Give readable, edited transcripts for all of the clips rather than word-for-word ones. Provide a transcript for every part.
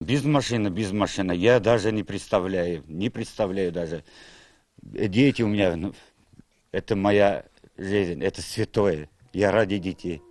Без машины. Я даже не представляю даже. Дети у меня, ну, это моя жизнь, это святое. Я ради детей.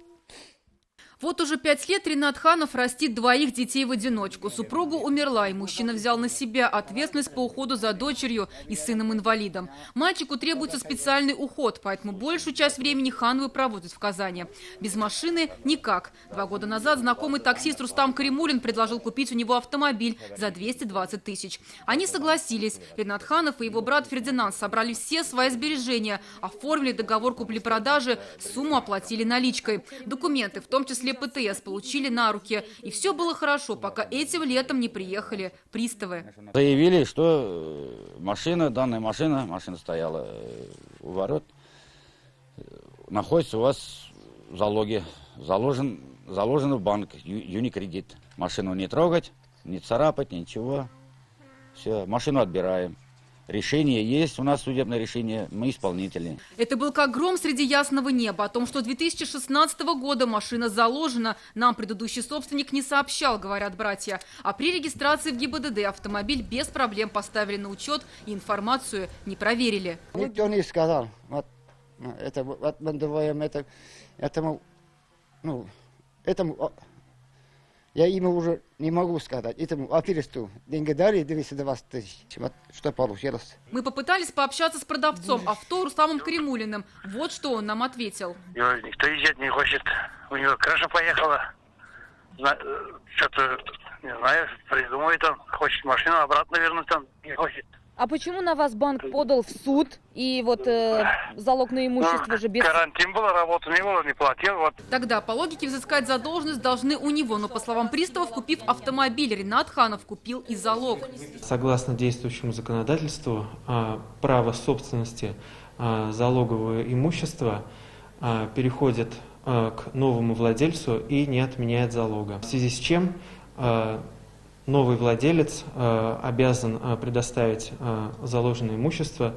Вот уже 5 лет Ринат Ханов растит двоих детей в одиночку. Супруга умерла, и мужчина взял на себя ответственность по уходу за дочерью и сыном-инвалидом. Мальчику требуется специальный уход, поэтому большую часть времени Хановы проводят в Казани. Без машины никак. 2 года назад знакомый таксист Рустам Каримулин предложил купить у него автомобиль за 220 тысяч. Они согласились. Ринат Ханов и его брат Фердинанд собрали все свои сбережения, оформили договор купли-продажи, сумму оплатили наличкой. Документы, в том числе ПТС, получили на руки. И все было хорошо, пока этим летом не приехали приставы. Заявили, что данная машина стояла у ворот, находится у вас в залоге, заложена в банк, Юникредит. Машину не трогать, не царапать, ничего. Все, машину отбираем. Решение есть, у нас судебное решение, мы исполнители. Это был как гром среди ясного неба. О том, что 2016 года машина заложена, нам предыдущий собственник не сообщал, говорят братья. А при регистрации в ГИБДД автомобиль без проблем поставили на учет и информацию не проверили. Никто не сказал. Этому я ему уже не могу сказать. Этому аферисту деньги дали 220 тысяч. Вот что получилось. Мы попытались пообщаться с продавцом авто Рустамом Каримулиным. Вот что он нам ответил. Никто езжать не хочет. У него крыша поехала. Что-то, не знаю, придумает он. Хочет машину обратно вернуть, он не хочет. А почему на вас банк подал в суд и вот залог на имущество же без... Карантин был, работы не было, не платил. Вот. Тогда по логике взыскать задолженность должны у него. Но по словам приставов, купив автомобиль, Ринат Ханов купил и залог. Согласно действующему законодательству, право собственности залогового имущества переходит к новому владельцу и не отменяет залога. В связи с чем новый владелец обязан предоставить заложенное имущество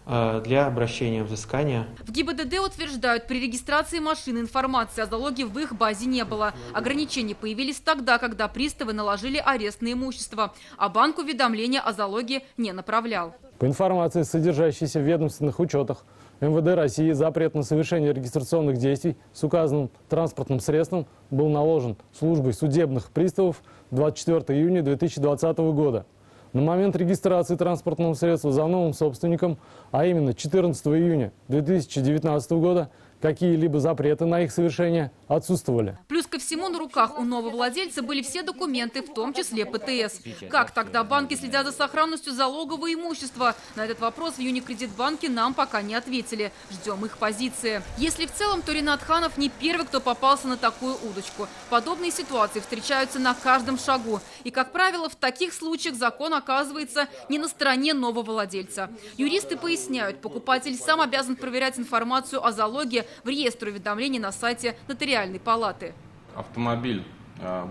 для обращения взыскания. В ГИБДД утверждают, при регистрации машины информации о залоге в их базе не было. Ограничения появились тогда, когда приставы наложили арест на имущество, а банк уведомления о залоге не направлял. По информации, содержащейся в ведомственных учетах МВД России, запрет на совершение регистрационных действий с указанным транспортным средством был наложен службой судебных приставов 24 июня 2020 года. На момент регистрации транспортного средства за новым собственником, а именно 14 июня 2019 года, какие-либо запреты на их совершение отсутствовали. Плюс ко всему, на руках у нового владельца были все документы, в том числе ПТС. Как тогда банки следят за сохранностью залогового имущества? На этот вопрос в Юникредитбанке нам пока не ответили. Ждем их позиции. Если в целом, то Ринат Ханов не первый, кто попался на такую удочку. Подобные ситуации встречаются на каждом шагу. И, как правило, в таких случаях закон оказывается не на стороне нового владельца. Юристы поясняют, покупатель сам обязан проверять информацию о залоге в реестре уведомлений на сайте Нотариальной палаты. Автомобиль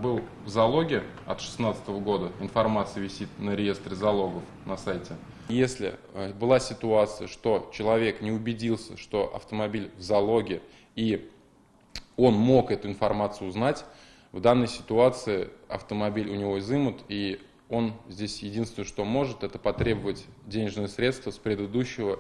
был в залоге от 2016 года. Информация висит на реестре залогов на сайте. Если была ситуация, что человек не убедился, что автомобиль в залоге, и он мог эту информацию узнать, в данной ситуации автомобиль у него изымут, и он здесь единственное, что может, это потребовать денежные средства с предыдущего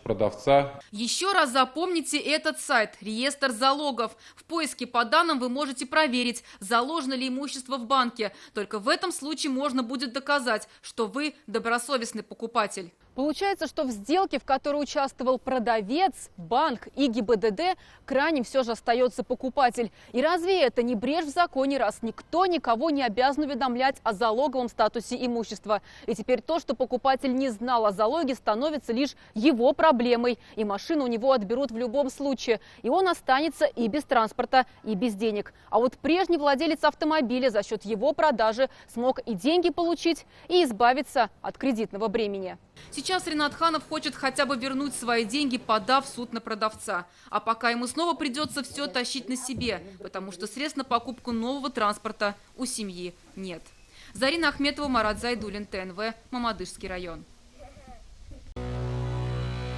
продавца. Еще раз запомните этот сайт – реестр залогов. В поиске по данным вы можете проверить, заложено ли имущество в банке. Только в этом случае можно будет доказать, что вы добросовестный покупатель. Получается, что в сделке, в которой участвовал продавец, банк и ГИБДД, крайним все же остается покупатель. И разве это не брешь в законе, раз никто никого не обязан уведомлять о залоговом статусе имущества? И теперь то, что покупатель не знал о залоге, становится лишь его проблемой. И машину у него отберут в любом случае. И он останется и без транспорта, и без денег. А вот прежний владелец автомобиля за счет его продажи смог и деньги получить, и избавиться от кредитного бремени. Сейчас Ринат Ханов хочет хотя бы вернуть свои деньги, подав в суд на продавца. А пока ему снова придется все тащить на себе, потому что средств на покупку нового транспорта у семьи нет. Зарина Ахметова, Марат Зайдуллин, ТНВ, Мамадышский район.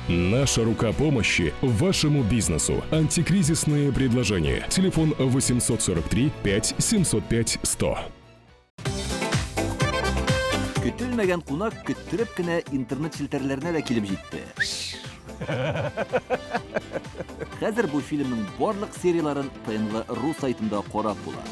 Наша рука помощи вашему бизнесу. Антикризисные предложения. Телефон 843 5 705 100. Көтелмәгән кунак көттүреп кенә интернет челтәрләренә дә килеп җитте. Хәзер бу фильмның барлык серияларын ТНВ.ру сайтында карап була.